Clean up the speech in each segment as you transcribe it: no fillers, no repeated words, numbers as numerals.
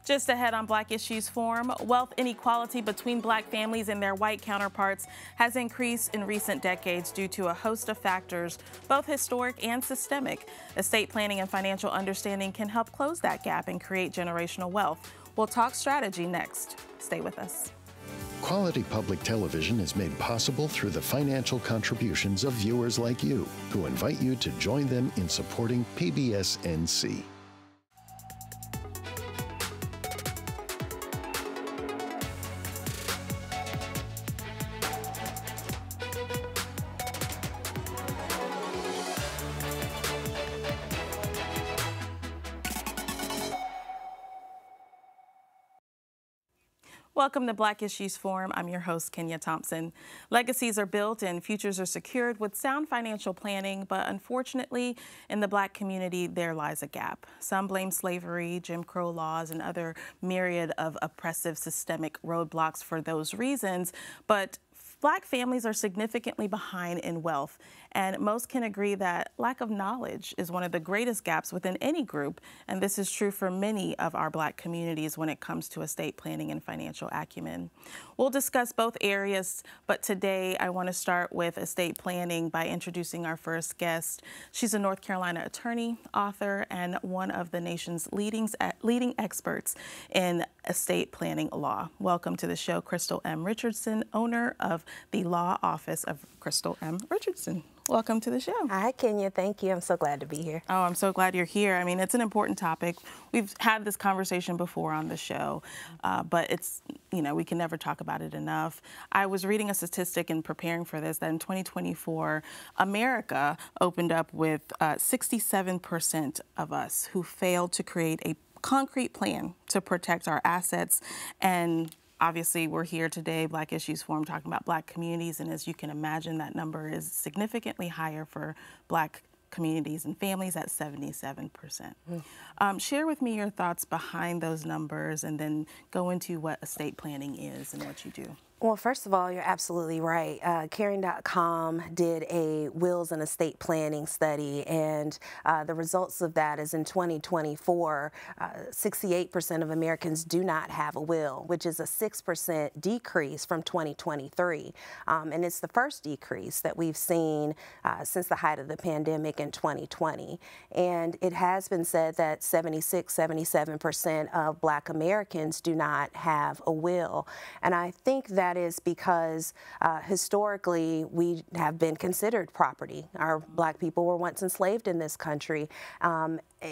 Just ahead on Black Issues Forum, wealth inequality between Black families and their white counterparts has increased in recent decades due to a host of factors, both historic and systemic. Estate planning and financial understanding can help close that gap and create generational wealth. We'll talk strategy next. Stay with us. Quality public television is made possible through the financial contributions of viewers like you, who invite you to join them in supporting PBS NC. Welcome to Black Issues Forum. I'm your host, Kenia Thompson. Legacies are built and futures are secured with sound financial planning, but unfortunately, in the Black community, there lies a gap. Some blame slavery, Jim Crow laws, and other myriad of oppressive systemic roadblocks for those reasons, but Black families are significantly behind in wealth, and most can agree that lack of knowledge is one of the greatest gaps within any group, and this is true for many of our Black communities when it comes to estate planning and financial acumen. We'll discuss both areas, but today I want to start with estate planning by introducing our first guest. She's a North Carolina attorney, author, and one of the nation's leading experts in estate planning law. Welcome to the show, Crystal M. Richardson, owner of the law office of Crystal M. Richardson. Welcome to the show. Hi, Kenya. Thank you. I'm so glad to be here. Oh, I'm so glad you're here. I mean, it's an important topic. We've had this conversation before on the show, but it's, we can never talk about it enough. I was reading a statistic in preparing for this that in 2024, America opened up with 67% of us who failed to create a concrete plan to protect our assets. And obviously, we're here today, Black Issues Forum, talking about Black communities, and as you can imagine, that number is significantly higher for Black communities and families at 77%. Share with me your thoughts behind those numbers, and then go into what estate planning is and what you do. Well, first of all, you're absolutely right. Caring.com did a wills and estate planning study, and the results of that is in 2024, 68% of Americans do not have a will, which is a 6% decrease from 2023. And it's the first decrease that we've seen since the height of the pandemic in 2020. And it has been said that 77% of Black Americans do not have a will. And I think that is because historically we have been considered property. Our Black people were once enslaved in this country,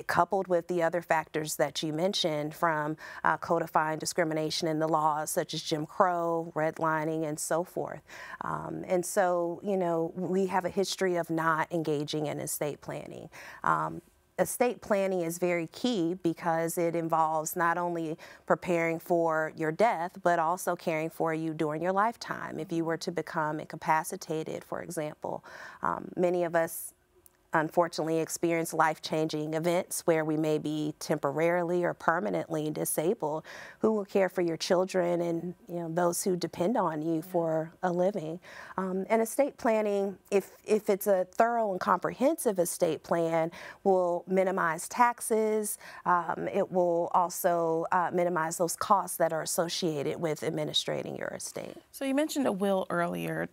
coupled with the other factors that you mentioned, from codifying discrimination in the laws such as Jim Crow, redlining, and so forth. And so, we have a history of not engaging in estate planning. Estate planning is very key because it involves not only preparing for your death, but also caring for you during your lifetime. If you were to become incapacitated, for example, many of us unfortunately experience life-changing events where we may be temporarily or permanently disabled. Who will care for your children and those who depend on you for a living? And estate planning, if it's a thorough and comprehensive estate plan, will minimize taxes. It will also minimize those costs that are associated with administrating your estate. So you mentioned a will earlier.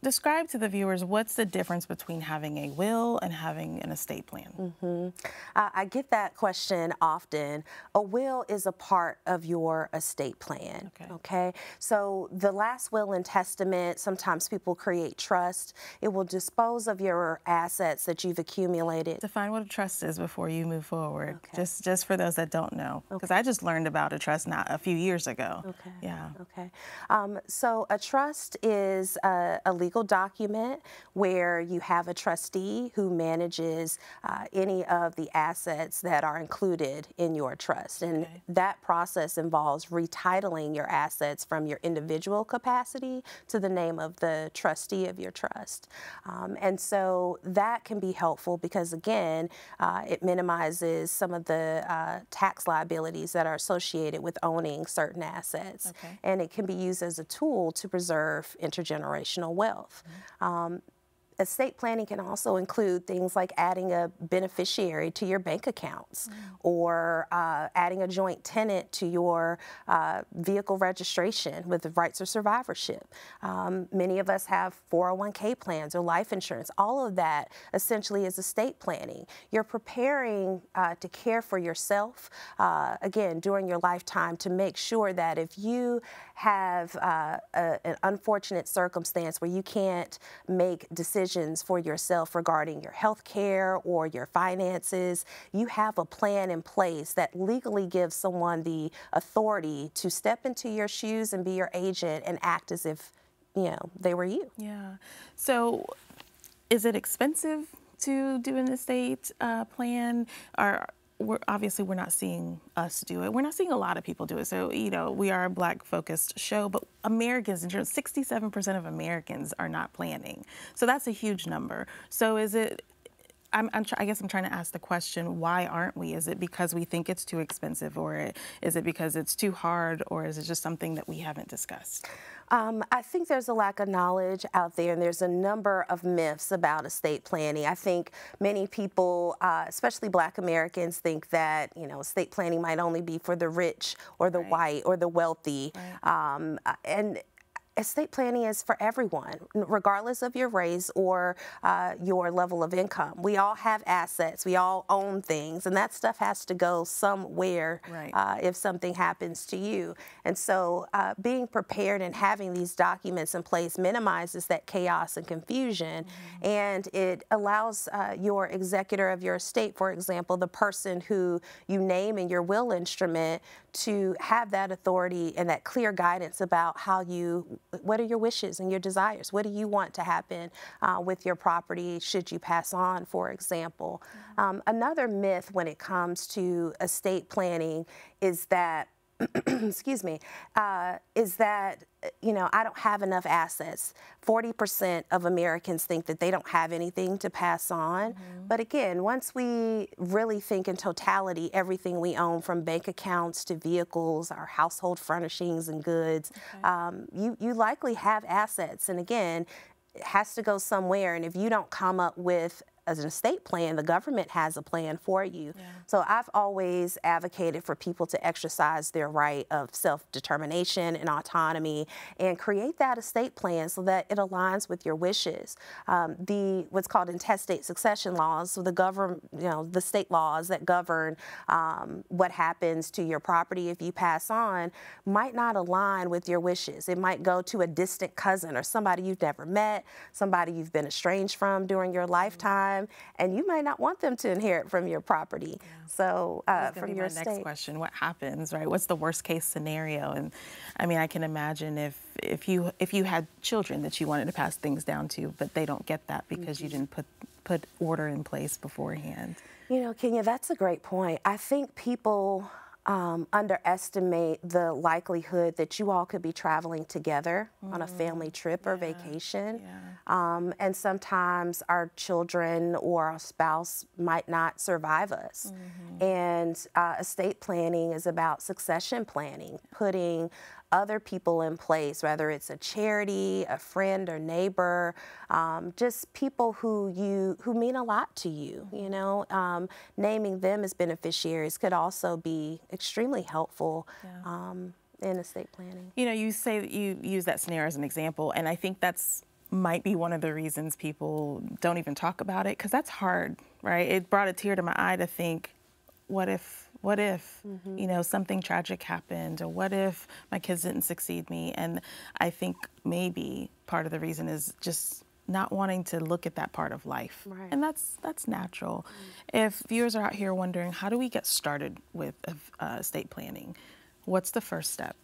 Describe to the viewers what's the difference between having a will and having an estate plan. I get that question often. A will is a part of your estate plan. Okay? So the last will and testament, sometimes people create trust. It will dispose of your assets that you've accumulated. Define what a trust is before you move forward, just for those that don't know, because I just learned about a trust a few years ago. So a trust is a legal document where you have a trustee who manages any of the assets that are included in your trust. And that process involves retitling your assets from your individual capacity to the name of the trustee of your trust. And so that can be helpful because, again, it minimizes some of the tax liabilities that are associated with owning certain assets. And it can be used as a tool to preserve intergenerational wealth. Estate planning can also include things like adding a beneficiary to your bank accounts, or adding a joint tenant to your vehicle registration with the rights of survivorship. Many of us have 401k plans or life insurance. All of that essentially is estate planning. You're preparing to care for yourself, again, during your lifetime, to make sure that if you have an unfortunate circumstance where you can't make decisions for yourself regarding your health care or your finances, you have a plan in place that legally gives someone the authority to step into your shoes and be your agent and act as if, you know, they were you. Yeah. So is it expensive to do an estate plan? Obviously, we're not seeing us do it. We're not seeing a lot of people do it. So, you know, we are a Black-focused show, but Americans, in general, 67% of Americans are not planning. So that's a huge number. So is it, I guess I'm trying to ask the question, why aren't we? Is it because we think it's too expensive, or is it because it's too hard, or is it just something that we haven't discussed? I think there's a lack of knowledge out there, and there's a number of myths about estate planning. I think many people, especially Black Americans, think that, you know, estate planning might only be for the rich or the white or the wealthy. And estate planning is for everyone, regardless of your race or your level of income. We all have assets. We all own things, and that stuff has to go somewhere if something happens to you. And so being prepared and having these documents in place minimizes that chaos and confusion, and it allows your executor of your estate, for example, the person who you name in your will instrument, to have that authority and that clear guidance about what are your wishes and your desires? What do you want to happen with your property should you pass on, for example? Another myth when it comes to estate planning is that excuse me, is that, you know, I don't have enough assets. 40% of Americans think that they don't have anything to pass on. But again, once we really think in totality, everything we own, from bank accounts to vehicles, our household furnishings and goods, you likely have assets. And again, it has to go somewhere. And if you don't come up with as an estate plan, the government has a plan for you. So I've always advocated for people to exercise their right of self-determination and autonomy and create that estate plan so that it aligns with your wishes. What's called intestate succession laws, so the state laws that govern what happens to your property if you pass on, might not align with your wishes. It might go to a distant cousin or somebody you've never met, somebody you've been estranged from during your lifetime, and you might not want them to inherit from your property. So from your estate. Next question: what happens, right? What's the worst case scenario? And I mean, I can imagine if you had children that you wanted to pass things down to, but they don't get that because you didn't put order in place beforehand. You know, Kenia, that's a great point. I think people underestimate the likelihood that you all could be traveling together on a family trip or vacation. And sometimes our children or our spouse might not survive us. And estate planning is about succession planning, putting other people in place, whether it's a charity, a friend or neighbor, just people who mean a lot to you. You know, naming them as beneficiaries could also be extremely helpful in estate planning. You know, you say that you use that scenario as an example, and I think might be one of the reasons people don't even talk about it, because that's hard, right? It brought a tear to my eye to think, what if, you know, something tragic happened, or what if my kids didn't succeed me? And I think maybe part of the reason is just not wanting to look at that part of life. And that's natural. If viewers are out here wondering, how do we get started with estate planning? What's the first step?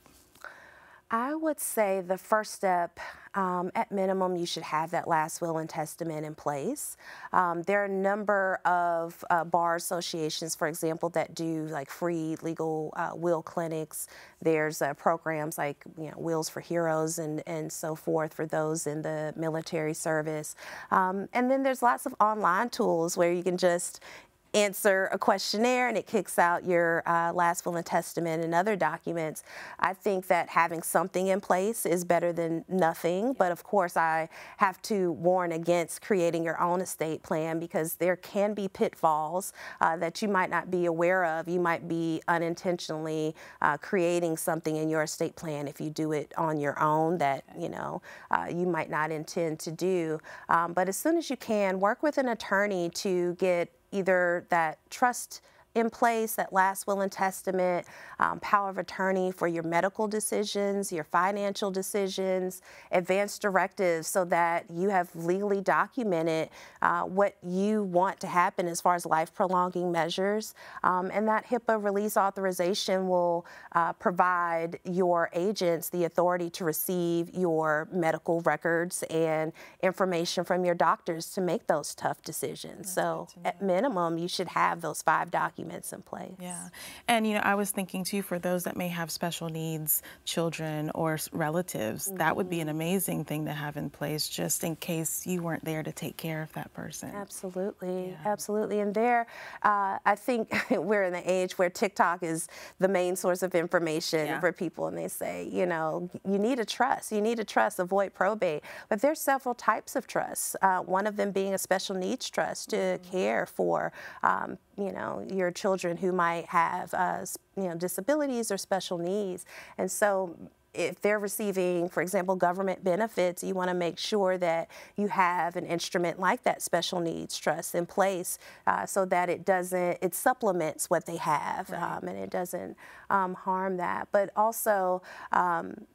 I would say the first step, at minimum, you should have that last will and testament in place. There are a number of bar associations, for example, that do like free legal will clinics. There's programs like, you know, Wills for Heroes and so forth for those in the military service. And then there's lots of online tools where you can just answer a questionnaire and it kicks out your last will and testament and other documents. I think that having something in place is better than nothing, but of course I have to warn against creating your own estate plan because there can be pitfalls that you might not be aware of. You might be unintentionally creating something in your estate plan if you do it on your own that you might not intend to do. But as soon as you can, work with an attorney to get either that trust in place, that last will and testament, power of attorney for your medical decisions, your financial decisions, advance directives so that you have legally documented what you want to happen as far as life prolonging measures. And that HIPAA release authorization will provide your agents the authority to receive your medical records and information from your doctors to make those tough decisions. So at minimum, you should have those 5 documents in place. Yeah. And, I was thinking too, for those that may have special needs, children or relatives, that would be an amazing thing to have in place just in case you weren't there to take care of that person. Absolutely. Yeah. Absolutely. And there, I think we're in the age where TikTok is the main source of information for people. And they say, you need a trust. You need a trust, avoid probate. But there's several types of trusts. One of them being a special needs trust to care for your children who might have, disabilities or special needs. And so if they're receiving, for example, government benefits, you want to make sure that you have an instrument like that special needs trust in place so that it supplements what they have, and it doesn't harm that. But also,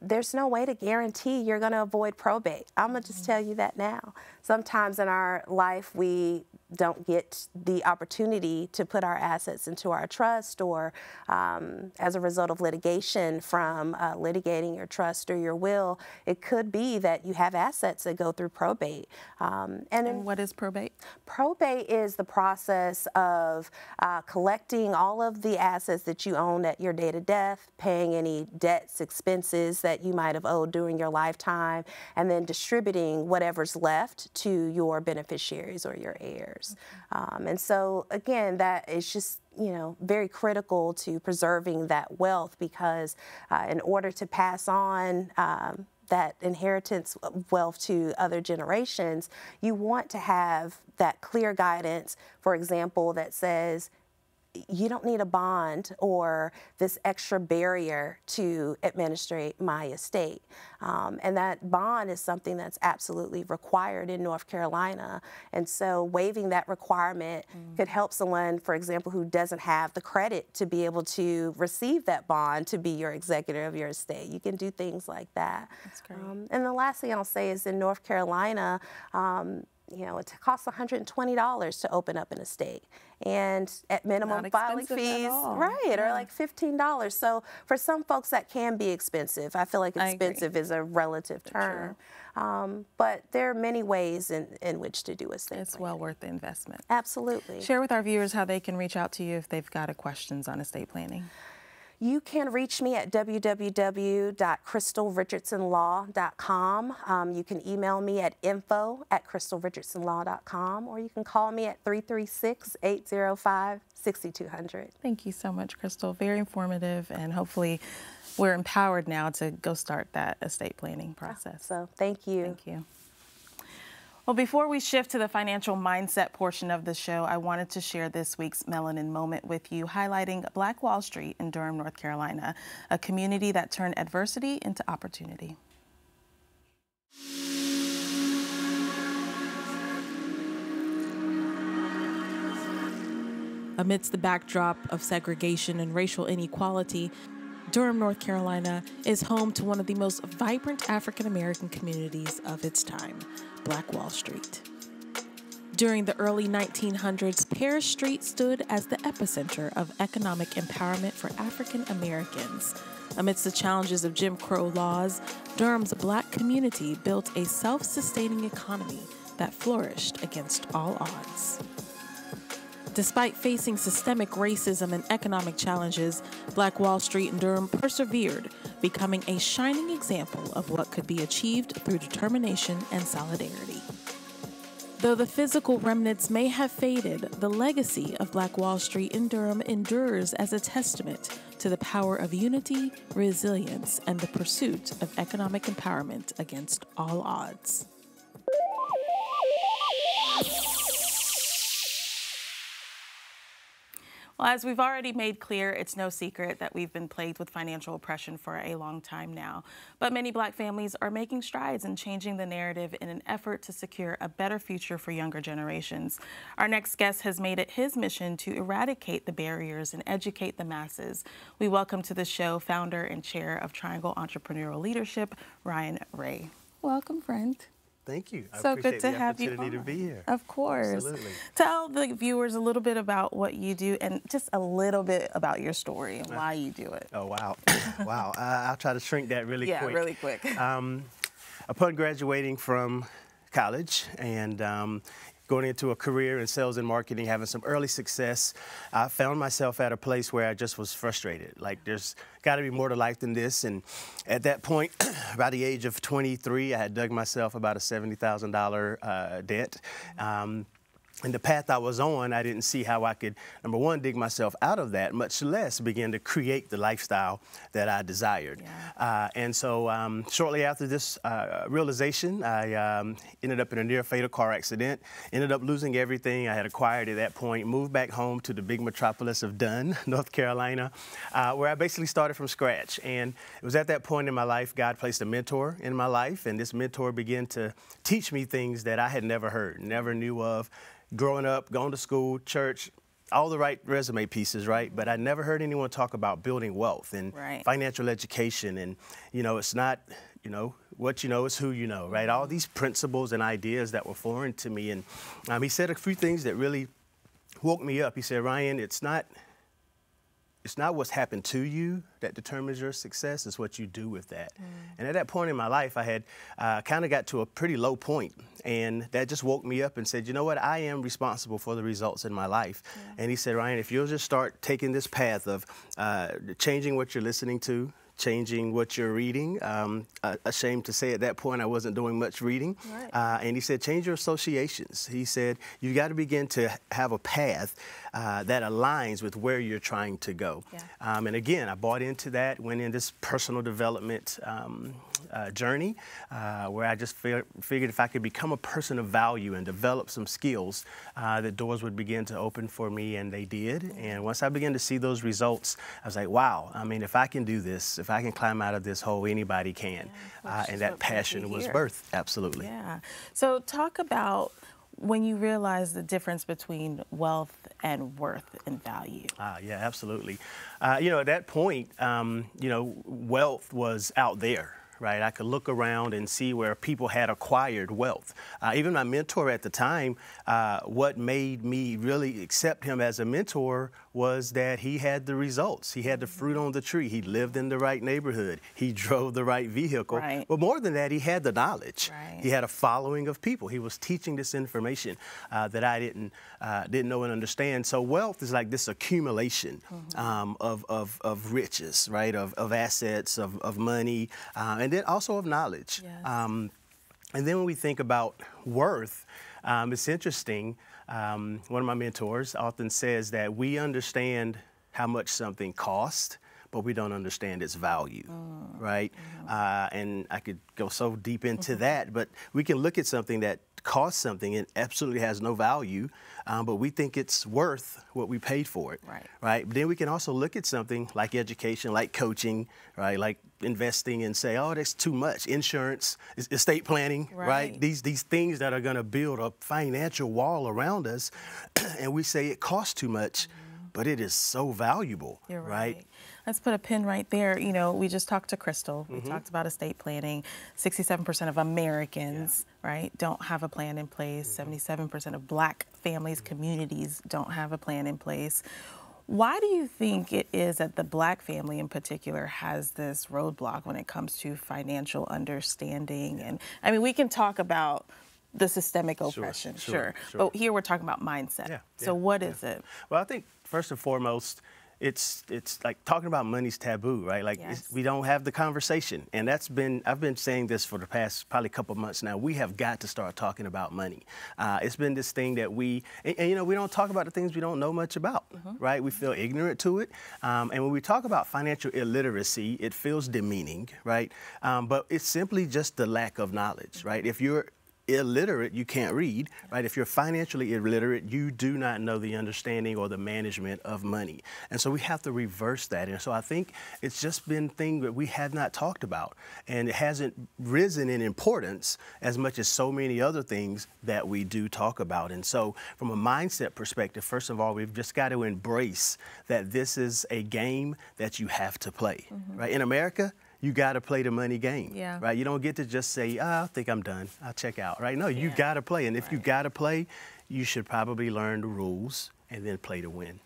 there's no way to guarantee you're going to avoid probate. I'm going to just tell you that now. Sometimes in our life, we don't get the opportunity to put our assets into our trust, or as a result of litigation from litigating your trust or your will, it could be that you have assets that go through probate. And what is probate? Probate is the process of collecting all of the assets that you own at your date of death, paying any debts, expenses that you might have owed during your lifetime, and then distributing whatever's left to your beneficiaries or your heirs. And so, again, that is just very critical to preserving that wealth, because in order to pass on that inheritance wealth to other generations, you want to have that clear guidance, for example, that says, you don't need a bond or this extra barrier to administrate my estate. And that bond is something that's absolutely required in North Carolina. And so waiving that requirement could help someone, for example, who doesn't have the credit to be able to receive that bond to be your executor of your estate. You can do things like that. That's great. And the last thing I'll say is in North Carolina, it costs $120 to open up an estate, and at minimum filing fees, are like $15. So for some folks that can be expensive. I feel like expensive is a relative term, but there are many ways in which to do estate planning. It's well worth the investment. Absolutely. Share with our viewers how they can reach out to you if they've got questions on estate planning. You can reach me at www.crystalrichardsonlaw.com. You can email me at info@crystalrichardsonlaw.com, or you can call me at 336-805-6200. Thank you so much, Crystal. Very informative, and hopefully we're empowered now to go start that estate planning process. So thank you. Thank you. Well, before we shift to the financial mindset portion of the show, I wanted to share this week's Melanin Moment with you, highlighting Black Wall Street in Durham, North Carolina, a community that turned adversity into opportunity. Amidst the backdrop of segregation and racial inequality, Durham, North Carolina is home to one of the most vibrant African-American communities of its time, Black Wall Street. During the early 1900s, Parrish Street stood as the epicenter of economic empowerment for African Americans. Amidst the challenges of Jim Crow laws, Durham's Black community built a self-sustaining economy that flourished against all odds. Despite facing systemic racism and economic challenges, Black Wall Street in Durham persevered, becoming a shining example of what could be achieved through determination and solidarity. Though the physical remnants may have faded, the legacy of Black Wall Street in Durham endures as a testament to the power of unity, resilience, and the pursuit of economic empowerment against all odds. Well, as we've already made clear, it's no secret that we've been plagued with financial oppression for a long time now. But many Black families are making strides in changing the narrative in an effort to secure a better future for younger generations. Our next guest has made it his mission to eradicate the barriers and educate the masses. We welcome to the show founder and chair of Triangle Entrepreneurial Leadership, Ryan Ray. Welcome, friend. Thank you. So good to have you on. Opportunity to be here. Of course. Absolutely. Tell the viewers a little bit about what you do and just a little bit about your story and why you do it. Oh, wow. Wow. I'll try to shrink that really quick. Yeah, really quick. Upon graduating from college and going into a career in sales and marketing, having some early success, I found myself at a place where I just was frustrated. Like, there's got to be more to life than this. And at that point, by the age of 23, I had dug myself about a $70,000 debt. And the path I was on, I didn't see how I could, number one, dig myself out of that, much less begin to create the lifestyle that I desired. Yeah. And so shortly after this realization, I ended up in a near fatal car accident, ended up losing everything I had acquired at that point, moved back home to the big metropolis of Dunn, North Carolina, where I basically started from scratch. And it was at that point in my life, God placed a mentor in my life, and this mentor began to teach me things that I had never heard, never knew of. Growing up, going to school, church, all the right resume pieces, right? But I never heard anyone talk about building wealth and financial education. And, you know, it's not, you know, what you know is who you know, right? All these principles and ideas that were foreign to me. And he said a few things that really woke me up. He said, Ryan, it's not what's happened to you that determines your success, it's what you do with that. And at that point in my life, I had kind of got to a pretty low point, and that just woke me up and said, you know what, I am responsible for the results in my life. And he said, Ryan, if you'll just start taking this path of changing what you're listening to, changing what you're reading. Ashamed to say at that point I wasn't doing much reading. And he said, change your associations. He said, you got to begin to have a path that aligns with where you're trying to go. And again, I bought into that, went in this personal development journey where I just figured if I could become a person of value and develop some skills, that doors would begin to open for me, and they did. And once I began to see those results, I was like, wow, I mean, if I can do this, if I can climb out of this hole, anybody can. And that passion was birthed, absolutely. Yeah. So talk about when you realize the difference between wealth and worth and value. Yeah, absolutely. You know, at that point, you know, wealth was out there. Right, I could look around and see where people had acquired wealth. Even my mentor at the time, what made me really accept him as a mentor was that he had the results. He had the fruit on the tree. He lived in the right neighborhood. He drove the right vehicle. But more than that, he had the knowledge. He had a following of people. He was teaching this information that I didn't know and understand. So wealth is like this accumulation of riches, right? Of assets, of money, and then also of knowledge. And then when we think about worth, it's interesting. One of my mentors often says that we understand how much something costs, but we don't understand its value, right? And I could go so deep into that, but we can look at something that costs something and absolutely has no value, but we think it's worth what we paid for it, right? But then we can also look at something like education, like coaching, right? Like investing, and say, oh, that's too much. Insurance, estate planning, right? These things that are going to build a financial wall around us, and we say it costs too much, but it is so valuable, right? Let's put a pin right there. You know, we just talked to Crystal. We talked about estate planning. 67% of Americans, right, don't have a plan in place. 77% of Black families, communities don't have a plan in place. Why do you think it is that the Black family in particular has this roadblock when it comes to financial understanding? And I mean, we can talk about the systemic oppression, sure. But here we're talking about mindset. So what is it? Well, I think first and foremost, it's like talking about money's taboo, right? Like we don't have the conversation, and I've been saying this for the past probably couple of months now. We have got to start talking about money. It's been this thing that we don't talk about the things we don't know much about, right? We feel ignorant to it, and when we talk about financial illiteracy, it feels demeaning, right? But it's simply just the lack of knowledge, right? If you're illiterate, you can't read, right? If you're financially illiterate, you do not know the understanding or the management of money. And so we have to reverse that. And so I think it's just been a thing that we have not talked about, and it hasn't risen in importance as much as so many other things that we do talk about. And so from a mindset perspective, first of all, we've just got to embrace that this is a game that you have to play, right? In America, you got to play the money game, right? You don't get to just say, I think I'm done, I'll check out, right? No, you got to play. And if you got to play, you should probably learn the rules and then play to win.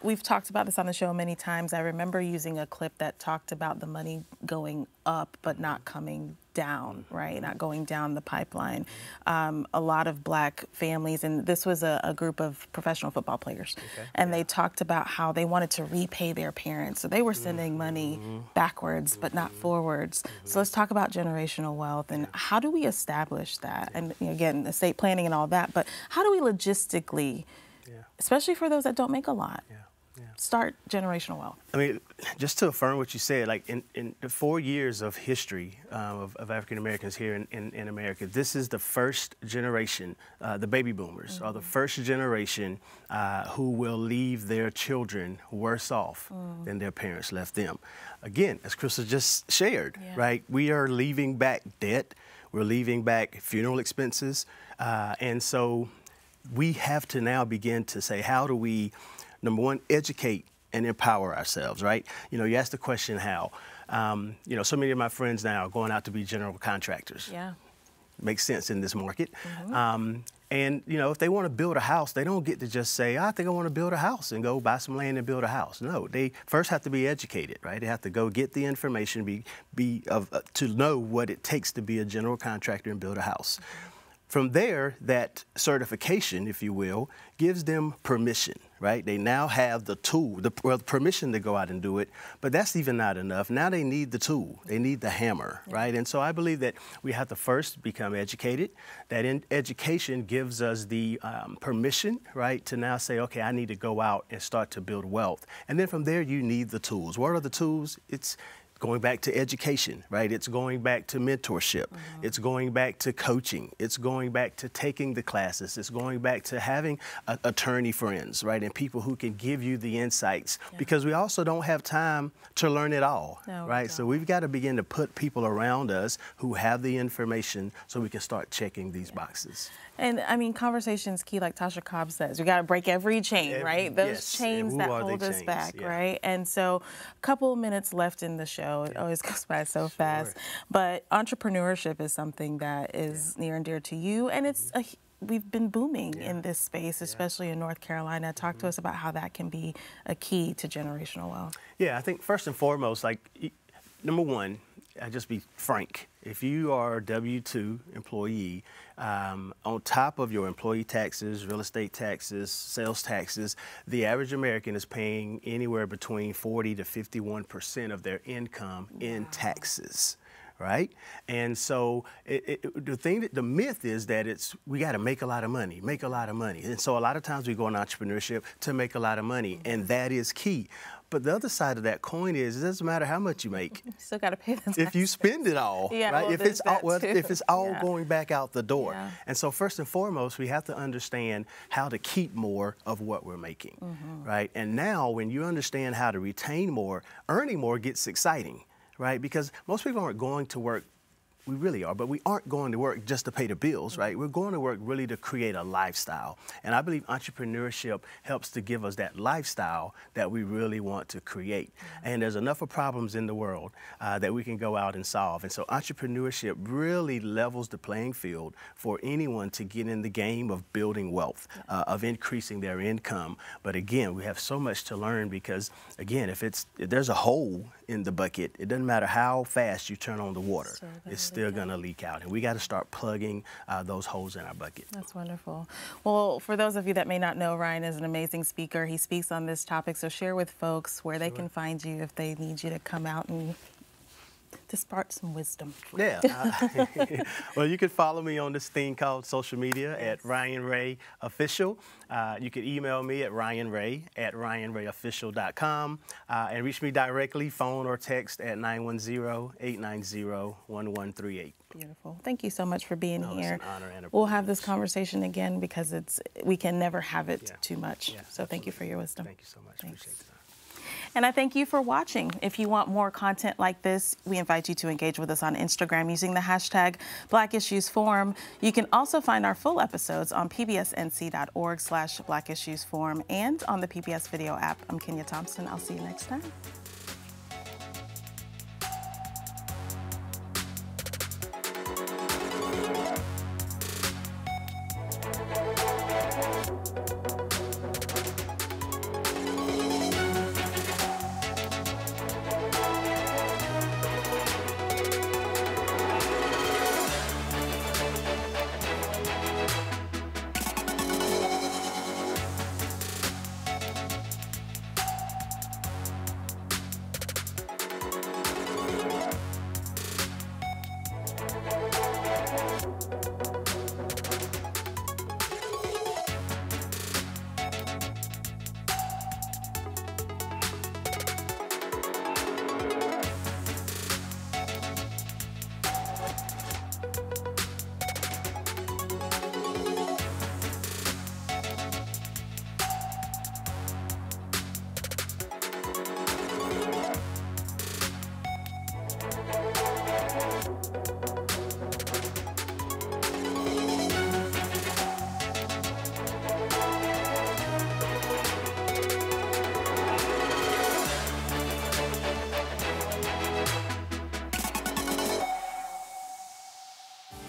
We've talked about this on the show many times. I remember using a clip that talked about the money going up but not coming down, right? Not going down the pipeline. A lot of Black families, and this was a group of professional football players, and they talked about how they wanted to repay their parents. So they were sending money backwards but not forwards. So let's talk about generational wealth and how do we establish that? And again, estate planning and all that, but how do we logistically, especially for those that don't make a lot, start generational wealth? I mean, just to affirm what you said, like in the 4 years of history of African Americans here in America, this is the first generation, the baby boomers are the first generation who will leave their children worse off than their parents left them. Again, as Crystal just shared, right? We are leaving back debt, we're leaving back funeral expenses, and so we have to now begin to say, how do we, number one, educate and empower ourselves, right? You asked the question how. So many of my friends now are going out to be general contractors. Makes sense in this market. And, if they want to build a house, they don't get to just say, I think I want to build a house and go buy some land and build a house. No, they first have to be educated, right? They have to go get the information, to know what it takes to be a general contractor and build a house. From there, that certification, if you will, gives them permission, right? They now have the tool, the permission to go out and do it, but that's even not enough. Now they need the tool, they need the hammer, right? And so I believe that we have to first become educated. That education gives us the permission, right, to now say, okay, I need to go out and start to build wealth. And then from there, you need the tools. What are the tools? It's going back to education, right? It's going back to mentorship. It's going back to coaching. It's going back to taking the classes. It's going back to having attorney friends, right? And people who can give you the insights, because we also don't have time to learn it all, right? So we've got to begin to put people around us who have the information so we can start checking these boxes. And I mean, conversation's key, like Tasha Cobb says. We got to break every chain, right? Those chains that hold us back, right? And so, a couple minutes left in the show. It always goes by so fast. But entrepreneurship is something that is near and dear to you, and it's we've been booming in this space, especially in North Carolina. Talk to us about how that can be a key to generational wealth. Yeah, I think first and foremost, like, number one, I'll just be frank. If you are a W-2 employee, on top of your employee taxes, real estate taxes, sales taxes, the average American is paying anywhere between 40 to 51% of their income in taxes, right? And so the myth is that we got to make a lot of money, make a lot of money. And so a lot of times we go in entrepreneurship to make a lot of money, and that is key. But the other side of that coin is, it doesn't matter how much you make. You still got to pay the taxes. If you spend it all, right? Well, if it's all going back out the door. And so first and foremost, we have to understand how to keep more of what we're making, right? And now when you understand how to retain more, earning more gets exciting, right? Because most people aren't going to work. We really are, but we aren't going to work just to pay the bills, right? We're going to work really to create a lifestyle. And I believe entrepreneurship helps to give us that lifestyle that we really want to create. And there's enough of problems in the world that we can go out and solve. And so entrepreneurship really levels the playing field for anyone to get in the game of building wealth, of increasing their income. But again, we have so much to learn because, again, if there's a hole in the bucket, it doesn't matter how fast you turn on the water. It's still going to leak out. And we got to start plugging those holes in our bucket. That's wonderful. Well, for those of you that may not know, Ryan is an amazing speaker. He speaks on this topic, so share with folks where they can find you if they need you to come out and impart some wisdom. Yeah. Well, you can follow me on this thing called social media at Ryan Ray Official. You can email me at ryanray@ryanrayofficial.com and reach me directly, phone or text at 910-890-1138. Beautiful. Thank you so much for being here. It's an honor and a We'll have this conversation again because we can never have it too much. Yeah, so thank you for your wisdom. Thank you so much. Thanks. Appreciate it. And I thank you for watching. If you want more content like this, we invite you to engage with us on Instagram using the hashtag Black Issues Forum. You can also find our full episodes on pbsnc.org/Black Issues Forum and on the PBS Video app. I'm Kenia Thompson. I'll see you next time.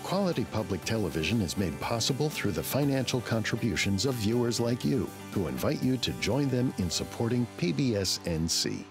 Quality public television is made possible through the financial contributions of viewers like you, who invite you to join them in supporting PBS NC.